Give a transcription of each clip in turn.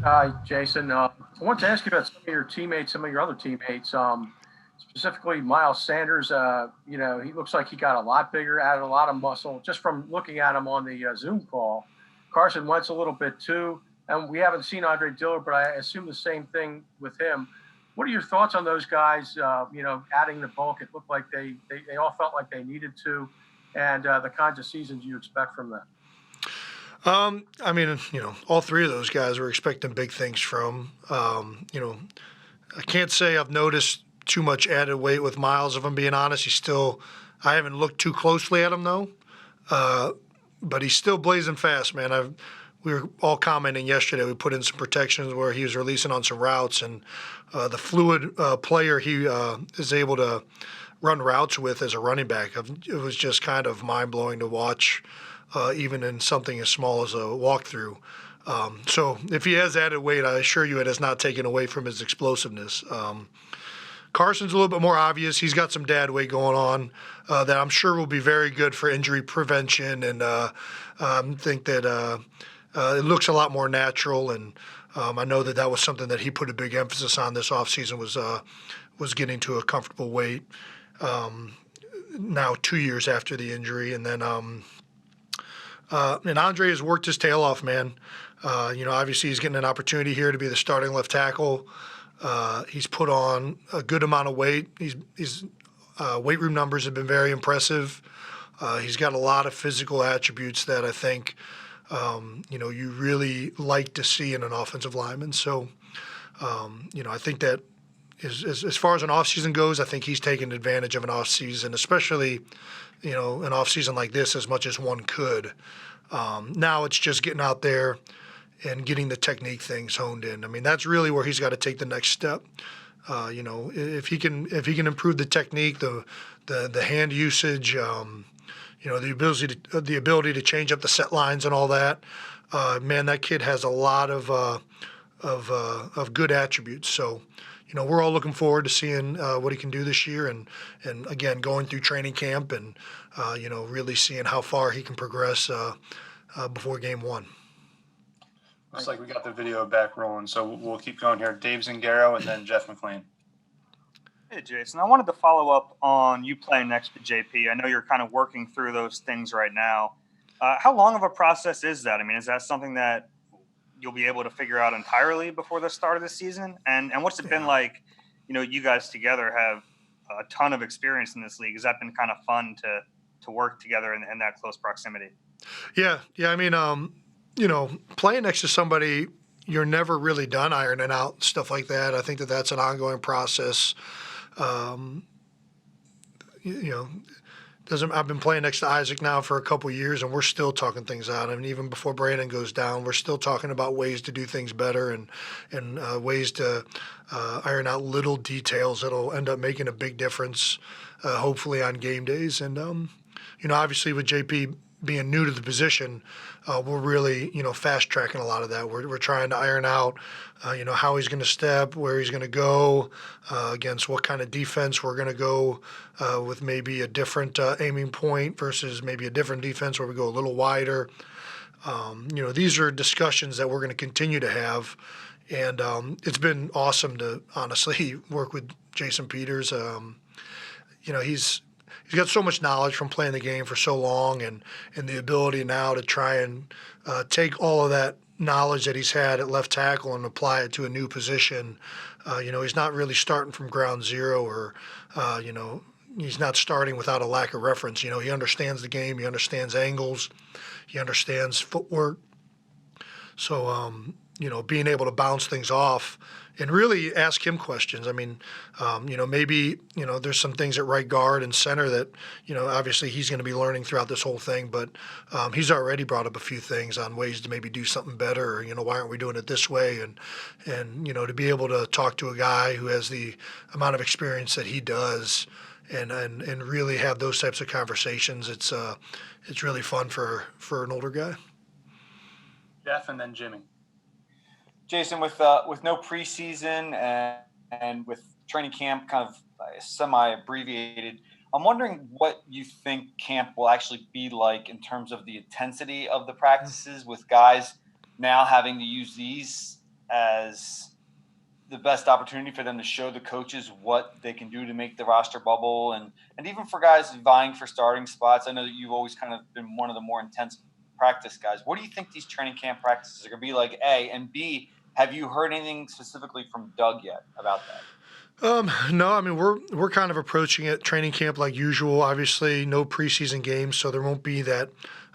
Hi, Jason. I want to ask you about some of your teammates, some of your other teammates, specifically Miles Sanders. He looks like he got a lot bigger, added a lot of muscle just from looking at him on the Zoom call. Carson Wentz a little bit too, and we haven't seen Andre Dillard, but I assume the same thing with him. What are your thoughts on those guys? Adding the bulk, it looked like they all felt like they needed to, and the kinds of seasons you expect from them. All three of those guys were expecting big things from. I can't say I've noticed too much added weight with Miles, if I'm being honest. I haven't looked too closely at him though. But he's still blazing fast, man. We were all commenting yesterday. We put in some protections where he was releasing on some routes, and the fluid player he is able to run routes with as a running back. It was just kind of mind blowing to watch, even in something as small as a walkthrough. So if he has added weight, I assure you it has not taken away from his explosiveness. Carson's a little bit more obvious. He's got some dad weight going on that I'm sure will be very good for injury prevention, and think that it looks a lot more natural. And I know that was something that he put a big emphasis on this offseason was getting to a comfortable weight. Now 2 years after the injury, and then and Andre has worked his tail off, man. Obviously he's getting an opportunity here to be the starting left tackle. He's put on a good amount of weight. His weight room numbers have been very impressive. He's got a lot of physical attributes that I think, you really like to see in an offensive lineman. So, I think that as far as an offseason goes, I think he's taken advantage of an offseason, especially, an offseason like this as much as one could. Now it's just getting out there and getting the technique things honed in. I mean, that's really where he's got to take the next step. If he can improve the technique, the hand usage, the ability to change up the set lines and all that, man, that kid has a lot of good attributes. So, we're all looking forward to seeing what he can do this year, and again going through training camp and really seeing how far he can progress before game one. Looks like we got the video back rolling, so we'll keep going here. Dave Zingaro and then Jeff McLean. Hey, Jason. I wanted to follow up on you playing next to JP. I know you're kind of working through those things right now. How long of a process is that? I mean, is that something that you'll be able to figure out entirely before the start of the season? And what's it been like? You guys together have a ton of experience in this league. Has that been kind of fun to work together in that close proximity? Yeah. I mean, playing next to somebody, you're never really done ironing out stuff like that. I think that's an ongoing process. I've been playing next to Isaac now for a couple of years, and we're still talking things out. I mean, even before Brandon goes down, we're still talking about ways to do things better and ways to iron out little details that'll end up making a big difference, hopefully on game days. And obviously with JP being new to the position, we're really, fast tracking a lot of that. We're trying to iron out, how he's going to step, where he's going to go, against what kind of defense we're going to go with maybe a different aiming point versus maybe a different defense where we go a little wider. These are discussions that we're going to continue to have. And it's been awesome to honestly work with Jason Peters. He's got so much knowledge from playing the game for so long, and the ability now to try and take all of that knowledge that he's had at left tackle and apply it to a new position. He's not really starting from ground zero, or, he's not starting without a lack of reference. He understands the game. He understands angles. He understands footwork. So, being able to bounce things off and really ask him questions. I mean, maybe, there's some things at right guard and center that, obviously he's going to be learning throughout this whole thing, but he's already brought up a few things on ways to maybe do something better, or, why aren't we doing it this way? And to be able to talk to a guy who has the amount of experience that he does and really have those types of conversations, it's really fun for an older guy. Jeff and then Jimmy. Jason, with no preseason and with training camp kind of semi-abbreviated, I'm wondering what you think camp will actually be like in terms of the intensity of the practices, with guys now having to use these as the best opportunity for them to show the coaches what they can do to make the roster bubble, and even for guys vying for starting spots? I know that you've always kind of been one of the more intense practice guys. What do you think these training camp practices are going to be like, A? And B, have you heard anything specifically from Doug yet about that? No, I mean, we're kind of approaching it training camp like usual. Obviously, no preseason games, so there won't be that,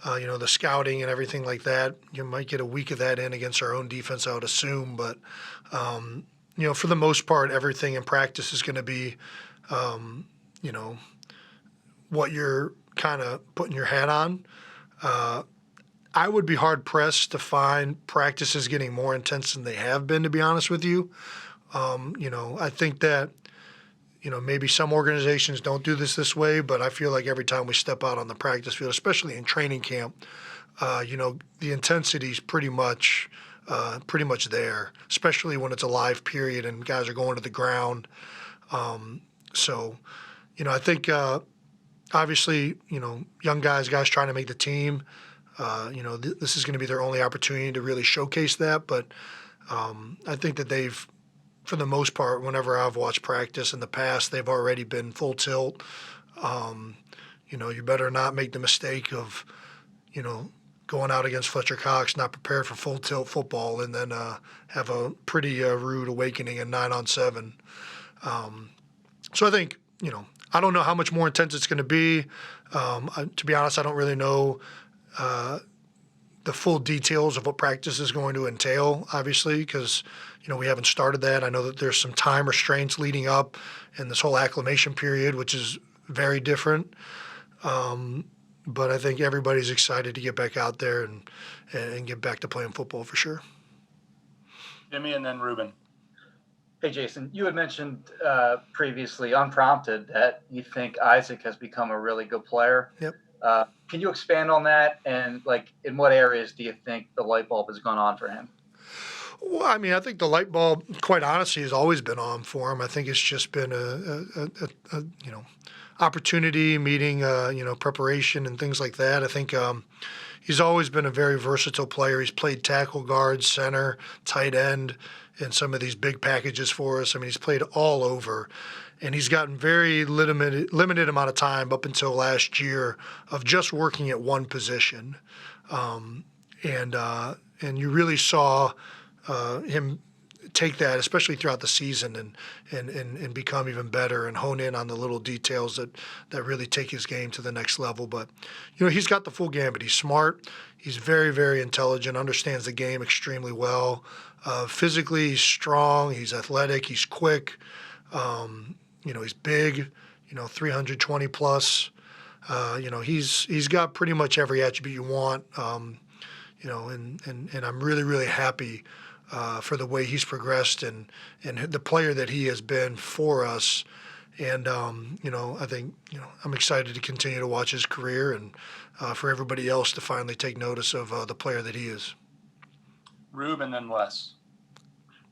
the scouting and everything like that. You might get a week of that in against our own defense, I would assume. But, for the most part, everything in practice is going to be, what you're kind of putting your hat on. I would be hard pressed to find practices getting more intense than they have been, to be honest with you. I think that, maybe some organizations don't do this way, but I feel like every time we step out on the practice field, especially in training camp, the intensity is pretty much there, especially when it's a live period and guys are going to the ground. I think, obviously, young guys trying to make the team, this is going to be their only opportunity to really showcase that. But I think that they've, for the most part, whenever I've watched practice in the past, they've already been full tilt. You better not make the mistake of, going out against Fletcher Cox, not prepared for full tilt football, and then have a pretty rude awakening in 9-on-7. So I think, I don't know how much more intense it's going to be. To be honest, I don't really know the full details of what practice is going to entail, obviously, because we haven't started that. I know that there's some time restraints leading up in this whole acclimation period, which is very different. But I think everybody's excited to get back out there and get back to playing football for sure. Jimmy and then Ruben. Hey, Jason, you had mentioned previously, unprompted, that you think Isaac has become a really good player. Yep. Can you expand on that? And, in what areas do you think the light bulb has gone on for him? Well, I mean, I think the light bulb, quite honestly, has always been on for him. I think it's just been a opportunity, meeting, preparation and things like that. I think he's always been a very versatile player. He's played tackle, guard, center, tight end in some of these big packages for us. I mean, he's played all over. And he's gotten very limited amount of time up until last year of just working at one position. And you really saw him take that, especially throughout the season, and become even better and hone in on the little details that really take his game to the next level. But, he's got the full gambit. He's smart. He's very, very intelligent, understands the game extremely well. Physically, he's strong. He's athletic. He's quick. He's big, 320 plus. He's got pretty much every attribute you want. And I'm really, really happy for the way he's progressed and the player that he has been for us. And, I think, I'm excited to continue to watch his career and for everybody else to finally take notice of the player that he is. Rube and then Les.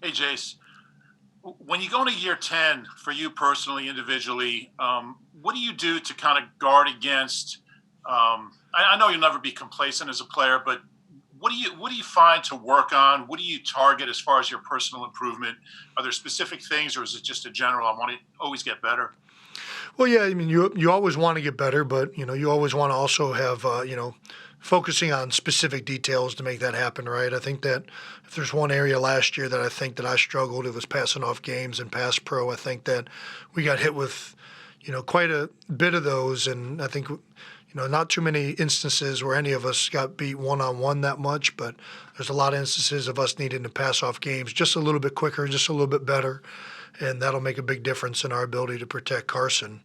Hey, Jace. When you go into year 10, for you personally, individually, what do you do to kind of guard against? I know you'll never be complacent as a player, but what do you find to work on? What do you target as far as your personal improvement? Are there specific things, or is it just a general? I want to always get better. Well, yeah, I mean, you always want to get better, but you always want to also have focusing on specific details to make that happen, right? I think that if there's one area last year that I think that I struggled, it was passing off games and pass pro. I think that we got hit with, quite a bit of those, and I think, not too many instances where any of us got beat one-on-one that much, but there's a lot of instances of us needing to pass off games just a little bit quicker, just a little bit better, and that'll make a big difference in our ability to protect Carson.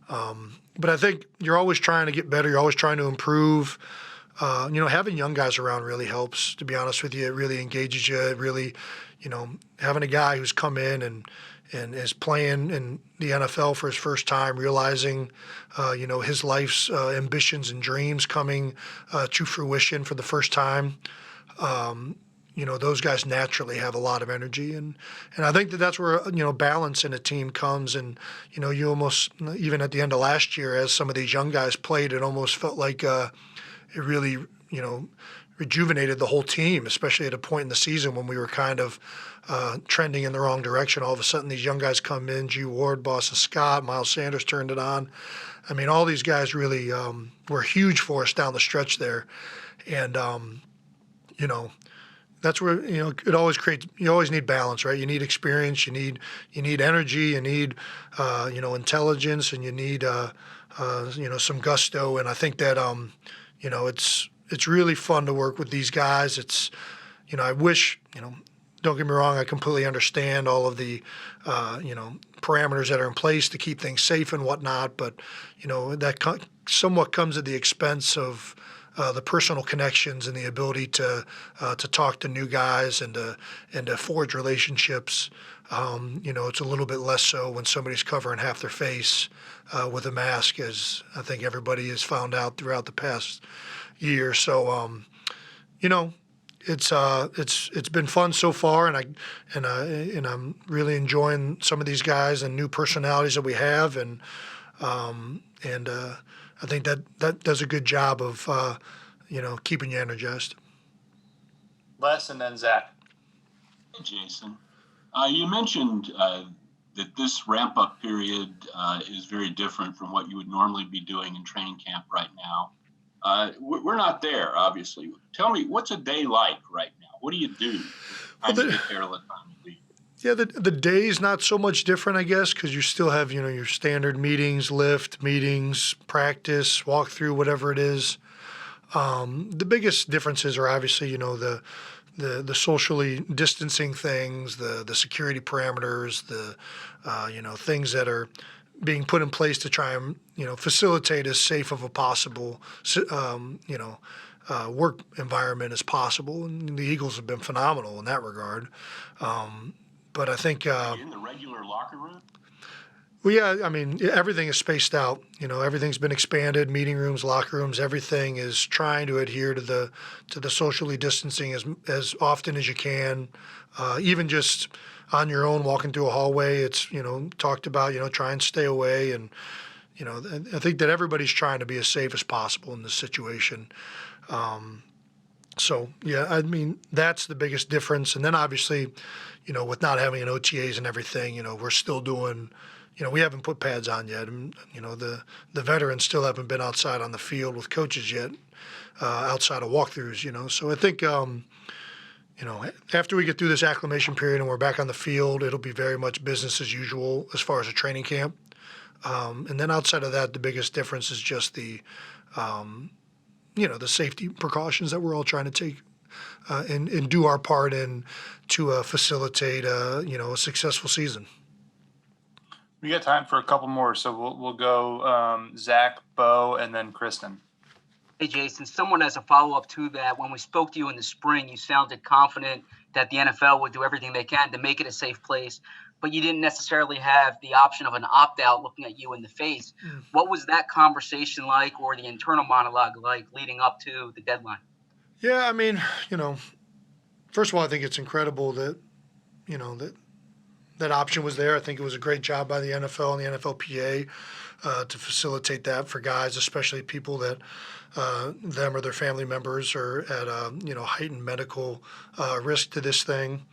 But I think you're always trying to get better. You're always trying to improve. Having young guys around really helps, to be honest with you. It really engages you. It really, having a guy who's come in and is playing in the NFL for his first time, realizing, his life's ambitions and dreams coming to fruition for the first time. Those guys naturally have a lot of energy. And I think that's where, balance in a team comes. And, you almost, even at the end of last year, as some of these young guys played, it almost felt like it really rejuvenated the whole team, especially at a point in the season when we were kind of trending in the wrong direction. All of a sudden, these young guys come in, G. Ward, Boston Scott, Miles Sanders turned it on. I mean, all these guys really were huge for us down the stretch there. And, that's where, it always creates, you always need balance, right? You need experience, you need energy, you need, intelligence, and you need, some gusto. And I think that, it's really fun to work with these guys. It's, I wish, don't get me wrong, I completely understand all of the, parameters that are in place to keep things safe and whatnot. But, that somewhat comes at the expense of the personal connections and the ability to talk to new guys and to forge relationships. It's a little bit less so when somebody's covering half their face with a mask, as I think everybody has found out throughout the past year. So, it's been fun so far, and I'm really enjoying some of these guys and new personalities that we have, and I think that does a good job of keeping you energized. Les and then Zach. Hey, Jason. You mentioned that this ramp-up period is very different from what you would normally be doing in training camp right now. We're not there, obviously. Tell me, what's a day like right now? What do you do? Time to get there, let time to leave. Yeah, the day's not so much different, I guess, because you still have, your standard meetings, lift meetings, practice, walkthrough, whatever it is. The biggest differences are obviously, the socially distancing things, the security parameters, the things that are being put in place to try and facilitate as safe of a possible work environment as possible. And the Eagles have been phenomenal in that regard. But I think in the regular locker room. Well, yeah, I mean, everything is spaced out. Everything's been expanded. Meeting rooms, locker rooms, everything is trying to adhere to the socially distancing as often as you can. Even just on your own, walking through a hallway, it's talked about. Try and stay away, and I think that everybody's trying to be as safe as possible in this situation. So yeah, I mean, that's the biggest difference. And then obviously, with not having an OTAs and everything, we're still doing. We haven't put pads on yet, and the veterans still haven't been outside on the field with coaches yet, outside of walkthroughs. So I think after we get through this acclimation period and we're back on the field, it'll be very much business as usual as far as a training camp. And then outside of that, the biggest difference is just the safety precautions that we're all trying to take and do our part in to facilitate a successful season. We got time for a couple more, so we'll go Zach, Bo, and then Kristen. Hey, Jason, someone as a follow-up to that, when we spoke to you in the spring, you sounded confident that the NFL would do everything they can to make it a safe place, but you didn't necessarily have the option of an opt-out looking at you in the face. What was that conversation like, or the internal monologue like leading up to the deadline? Yeah, I mean, first of all, I think it's incredible that, that option was there. I think it was a great job by the NFL and the NFLPA to facilitate that for guys, especially people that them or their family members are at heightened medical risk to this thing.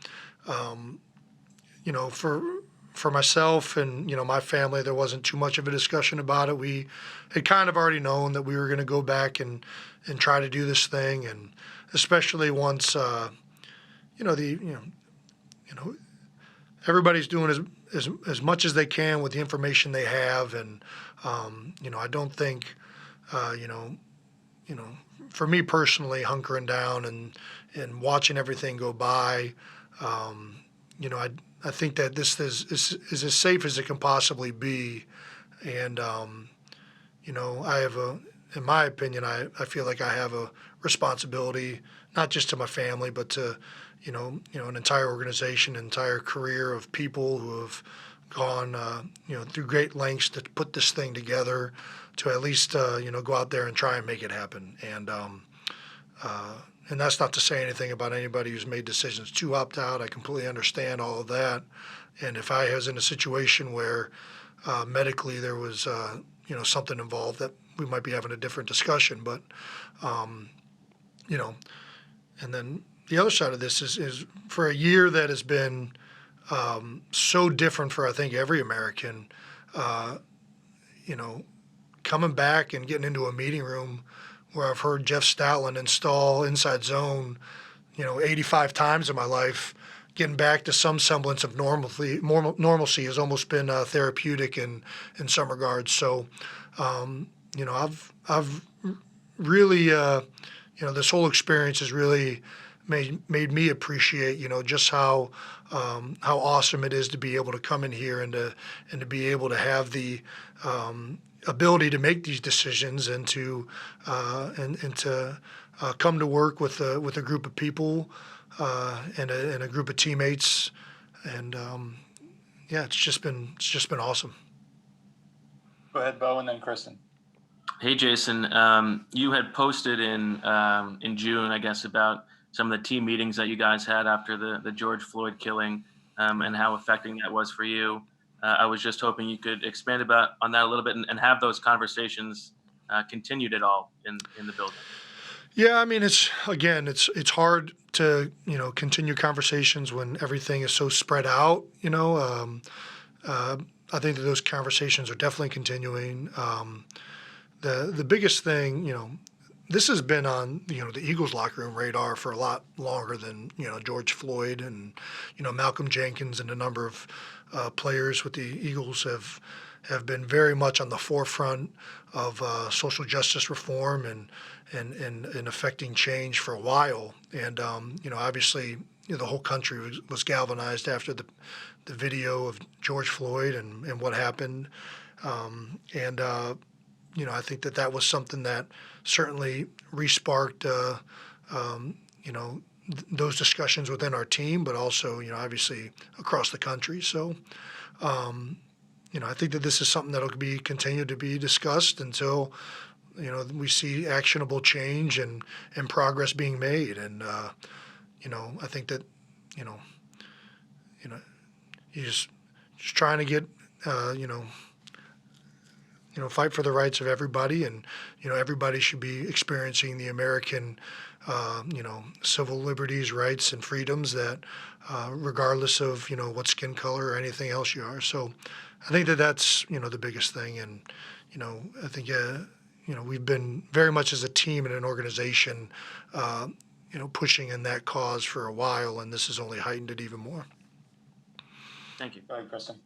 For myself and my family, there wasn't too much of a discussion about it. We had kind of already known that we were going to go back and try to do this thing, and especially once everybody's doing as much as they can with the information they have, and I don't think for me personally, hunkering down and watching everything go by, I think that this is as safe as it can possibly be, and I have in my opinion, I feel like I have a responsibility not just to my family, but to an entire organization, an entire career of people who have gone through great lengths to put this thing together, to at least go out there and try and make it happen. And that's not to say anything about anybody who's made decisions to opt out. I completely understand all of that. And if I was in a situation where medically there was something involved, that we might be having a different discussion. But you know, and then the other side of this is for a year that has been so different for I think every American, you know, coming back and getting into a meeting room where I've heard Jeff Stoutland install Inside Zone, 85 times in my life, getting back to some semblance of normalcy has almost been therapeutic in some regards. So, I've really, this whole experience has really made me appreciate, just how awesome it is to be able to come in here and to be able to have the ability to make these decisions and to come to work with a group of people and a group of teammates, and it's just been awesome. Go ahead, Bo, and then Kristen. Hey, Jason. You had posted in June, I guess, about some of the team meetings that you guys had after the George Floyd killing, and how affecting that was for you. I was just hoping you could expand on that a little bit and have those conversations continued at all in the building. Yeah, I mean, it's hard to continue conversations when everything is so spread out. I think that those conversations are definitely continuing. The biggest thing, this has been on the Eagles locker room radar for a lot longer than George Floyd and Malcolm Jenkins, and a number of players with the Eagles have been very much on the forefront of social justice reform and affecting change for a while. And obviously the whole country was galvanized after the video of George Floyd and what happened. I think that was something that certainly re-sparked those discussions within our team, but also, obviously across the country. So, I think that this is something that'll be continued to be discussed until, we see actionable change and progress being made. And, I think that, you just trying to get, fight for the rights of everybody, and everybody should be experiencing the American, civil liberties, rights, and freedoms that, regardless of what skin color or anything else you are. So, I think that that's the biggest thing, and I think we've been very much as a team and an organization, pushing in that cause for a while, and this has only heightened it even more. Thank you. Go ahead, Kristen.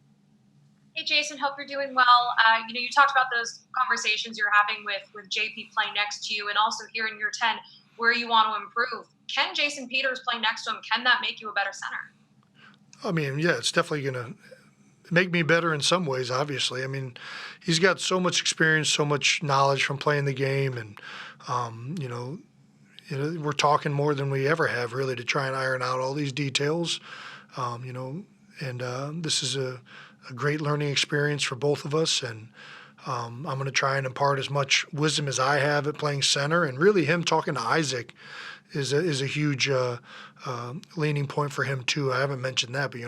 Hey, Jason, hope you're doing well. You talked about those conversations you're having with JP playing next to you, and also here in year 10 where you want to improve. Can Jason Peters play next to him? Can that make you a better center? I mean, yeah, it's definitely going to make me better in some ways, obviously. I mean, he's got so much experience, so much knowledge from playing the game, and, we're talking more than we ever have, really, to try and iron out all these details, and this is a great learning experience for both of us, and I'm going to try and impart as much wisdom as I have at playing center, and really him talking to Isaac is a huge leaning point for him too. I haven't mentioned that, but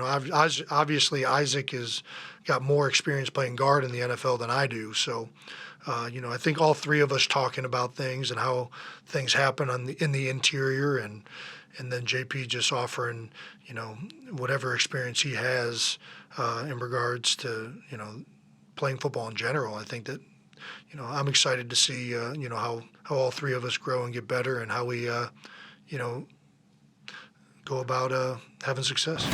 obviously Isaac has got more experience playing guard in the NFL than I do, so I think all three of us talking about things and how things happen in the interior, and then JP just offering whatever experience he has in regards to playing football in general. I think that I'm excited to see how all three of us grow and get better, and how we go about having success.